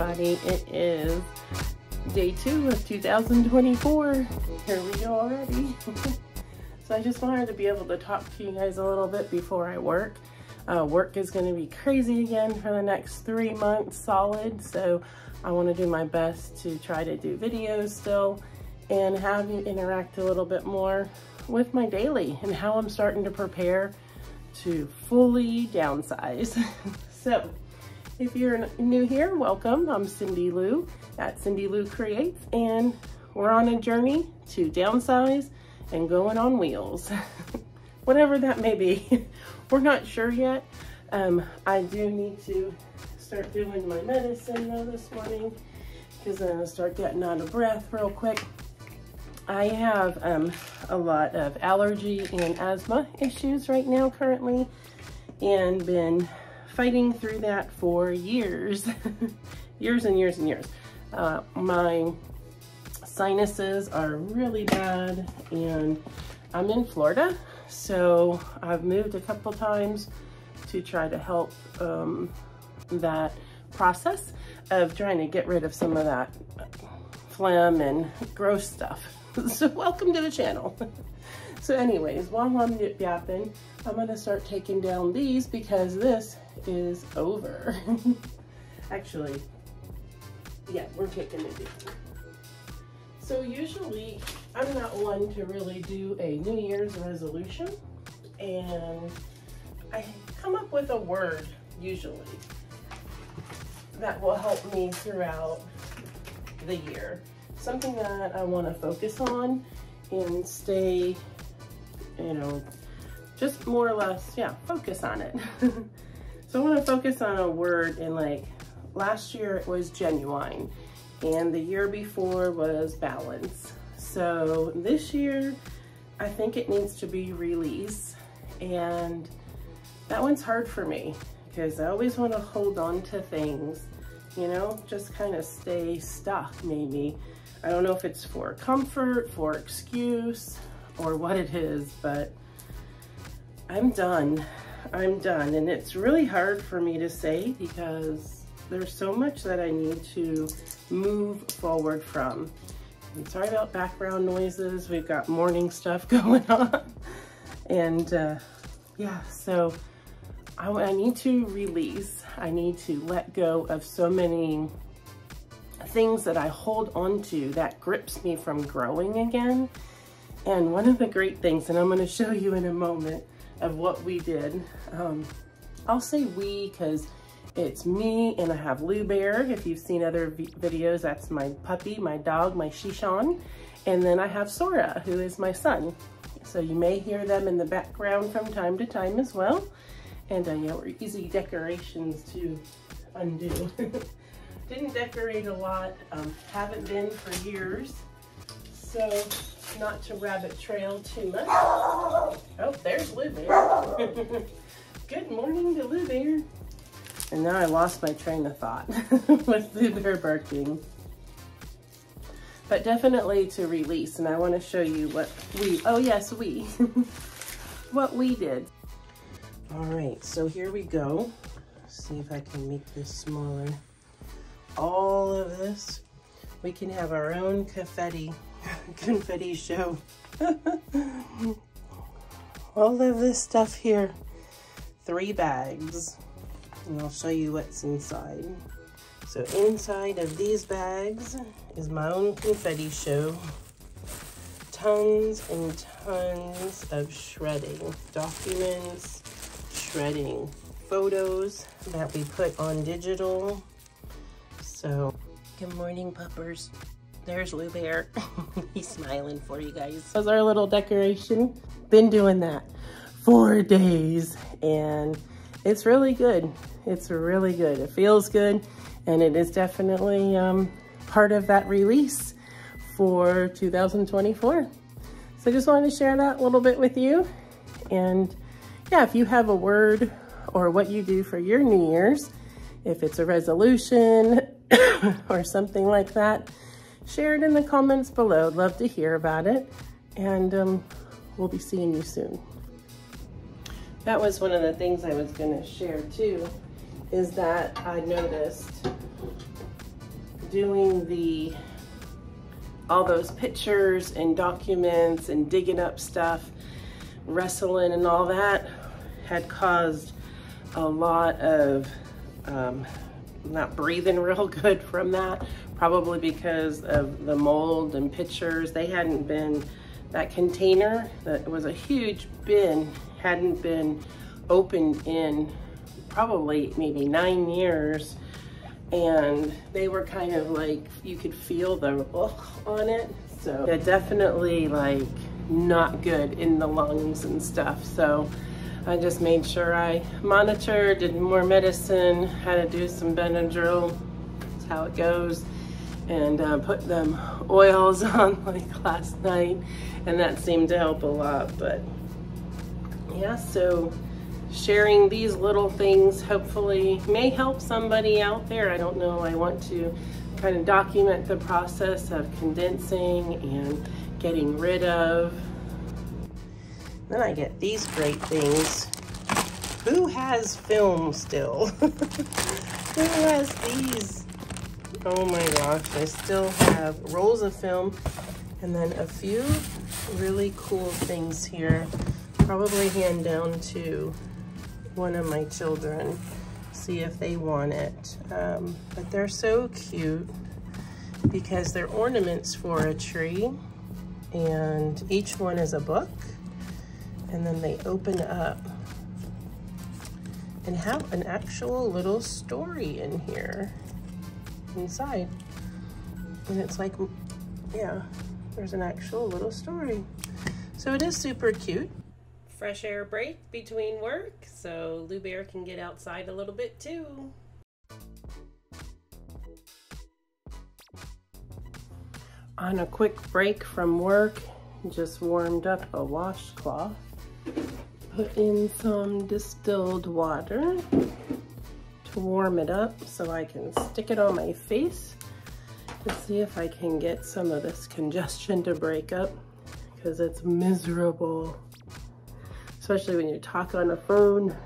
everybody. It is day 2 of 2024. Here we go already. So I just wanted to be able to talk to you guys a little bit before I work. Work is going to be crazy again for the next 3 months solid, so I want to do my best to try to do videos still and have you interact a little bit more with my daily and how I'm starting to prepare to fully downsize. So if you're new here, welcome. I'm Cindy Lou at cindyloucreates, and we're on a journey to downsize and going on wheels. Whatever that may be. We're not sure yet. I do need to start doing my medicine though this morning because I'm gonna start getting out of breath real quick. I have a lot of allergy and asthma issues right now currently, and been fighting through that for years. Years and years and years. My sinuses are really bad, and I'm in Florida, so I've moved a couple times to try to help that process of trying to get rid of some of that phlegm and gross stuff. So welcome to the channel. So anyways, while I'm yapping, I'm gonna start taking down these because this is over. Actually, yeah, we're taking it down. So usually I'm not one to really do a New Year's resolution, and I come up with a word usually that will help me throughout the year. Something that I want to focus on and stay, you know, just more or less, yeah, focus on it. So I want to focus on a word, and like last year it was genuine, and the year before was balance. So this year I think it needs to be release, and that one's hard for me because I always want to hold on to things, you know, just kind of stay stuck maybe. I don't know if it's for comfort, for excuse, or what it is, but I'm done. I'm done. And it's really hard for me to say because there's so much that I need to move forward from. And sorry about background noises. We've got morning stuff going on. And yeah, so I need to release. I need to let go of so many things that I hold on to that grips me from growing again. And one of the great things, and I'm going to show you in a moment of what we did. I'll say we because it's me, and I have Lou Bear. If you've seen other videos, that's my puppy, my dog, my Shishan. And then I have Sora, who is my son. So you may hear them in the background from time to time as well. And yeah, we're easy decorations to undo. Didn't decorate a lot, haven't been for years, so not to rabbit trail too much. Oh, there's Lou Bear. Good morning to Lou Bear. And now I lost my train of thought with Lou Bear barking. But definitely to release, and I want to show you what we, oh yes, we, what we did. All right, so here we go. Let's see if I can make this smaller. All of this, we can have our own confetti show. All of this stuff here, 3 bags, and I'll show you what's inside. So inside of these bags is my own confetti show. Tons and tons of shredding, documents, shredding photos that we put on digital. So, good morning, puppers. There's Lou Bear. He's smiling for you guys. That was our little decoration. Been doing that 4 days, and it's really good. It's really good. It feels good, and it is definitely part of that release for 2024. So I just wanted to share that a little bit with you. And yeah, if you have a word or what you do for your New Year's, if it's a resolution or something like that, share it in the comments below. I'd love to hear about it, and we'll be seeing you soon. That was one of the things I was going to share too, is that I noticed doing all those pictures and documents and digging up stuff, wrestling and all that had caused a lot of not breathing real good from that, probably because of the mold and pictures. They hadn't been, that container that was a huge bin hadn't been opened in probably maybe 9 years, and they were kind of like, you could feel the on it. So yeah, definitely like not good in the lungs and stuff. So I just made sure I monitored, did more medicine, had to do some Benadryl, that's how it goes, and put them oils on like last night, and that seemed to help a lot. But yeah, so sharing these little things hopefully may help somebody out there. I don't know, I want to kind of document the process of condensing and getting rid of. Then I get these great things. Who has film still? Who has these? Oh my gosh, I still have rolls of film, and then a few really cool things here. Probably hand down to one of my children, see if they want it. But they're so cute because they're ornaments for a tree, and each one is a book, and then they open up and have an actual little story in here inside. And it's like, yeah, there's an actual little story. So it is super cute. Fresh air break between work, so Lou Bear can get outside a little bit too. On a quick break from work, just warmed up a washcloth. Put in some distilled water to warm it up so I can stick it on my face to see if I can get some of this congestion to break up, because it's miserable. Especially when you talk on a phone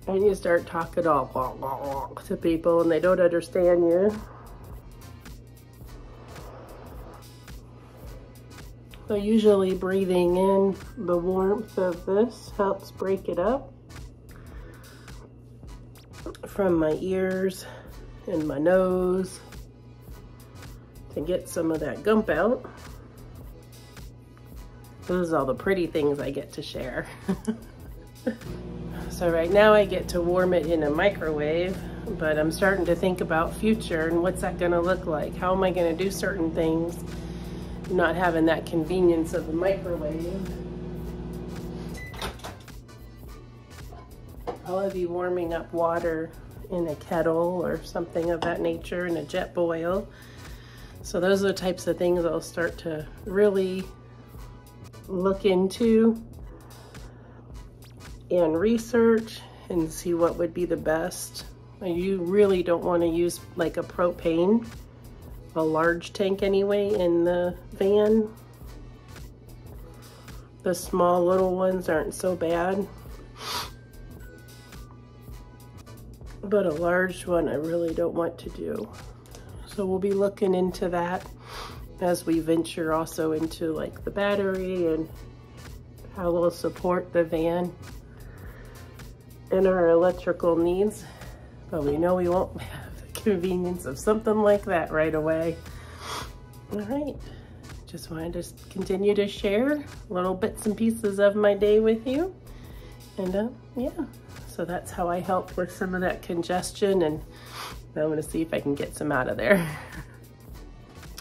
and you start talking all to people and they don't understand you. So usually breathing in the warmth of this helps break it up from my ears and my nose to get some of that gump out. Those are all the pretty things I get to share. So right now I get to warm it in a microwave, but I'm starting to think about future and what's that gonna look like? How am I gonna do certain things, not having that convenience of a microwave? I'll be warming up water in a kettle or something of that nature, in a jet boil. So those are the types of things I'll start to really look into and research and see what would be the best. You really don't want to use like a propane, a large tank anyway, in the van. The small little ones aren't so bad, but a large one I really don't want to do. So we'll be looking into that as we venture also into like the battery and how we'll support the van and our electrical needs. But we know we won't have the convenience of something like that right away. All right, just wanted to continue to share little bits and pieces of my day with you. And yeah, so that's how I help with some of that congestion, and I'm gonna see if I can get some out of there.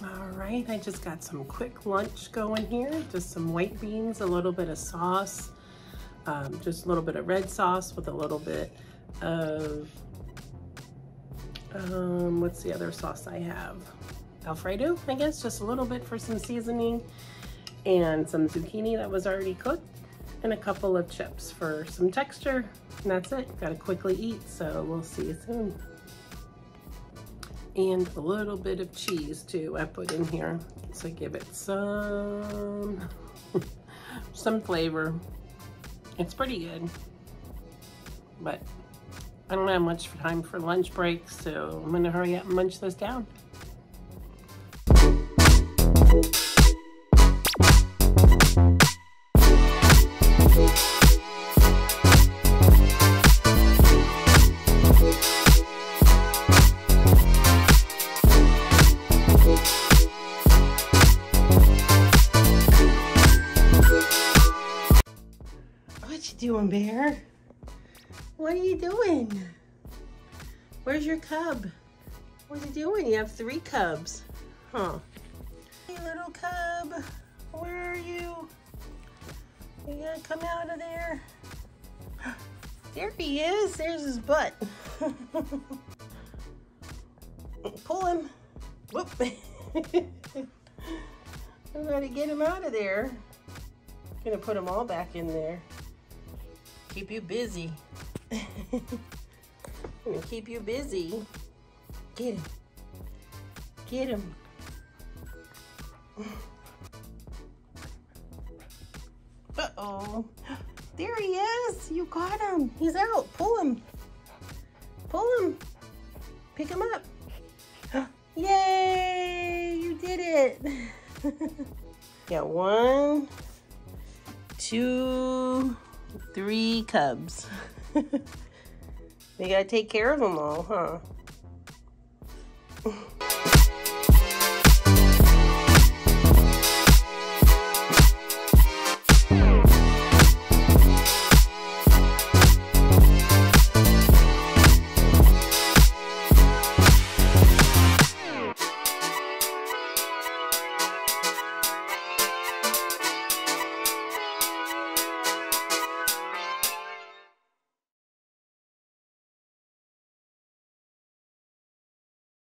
All right, I just got some quick lunch going here. Just some white beans, a little bit of sauce, just a little bit of red sauce with a little bit of, what's the other sauce I have? Alfredo, I guess, just a little bit for some seasoning, and some zucchini that was already cooked, and a couple of chips for some texture, and that's it. Gotta quickly eat, so we'll see you soon. And a little bit of cheese too I put in here, so give it some flavor. It's pretty good, but I don't have much time for lunch break, so I'm gonna hurry up and munch this down. What you doing, Bear? What are you doing? Where's your cub? What are you doing? You have 3 cubs. Huh. Hey, little cub. Where are you? You gotta come out of there. There he is. There's his butt. Pull him. Whoop. I gotta get him out of there. I'm gonna put them all back in there. Keep you busy. I'm gonna keep you busy. Get him. Get him. Uh-oh. There he is. You got him. He's out. Pull him. Pull him. Pick him up. Yay! You did it. Got 1, 2, 3 cubs. You gotta take care of them all, huh?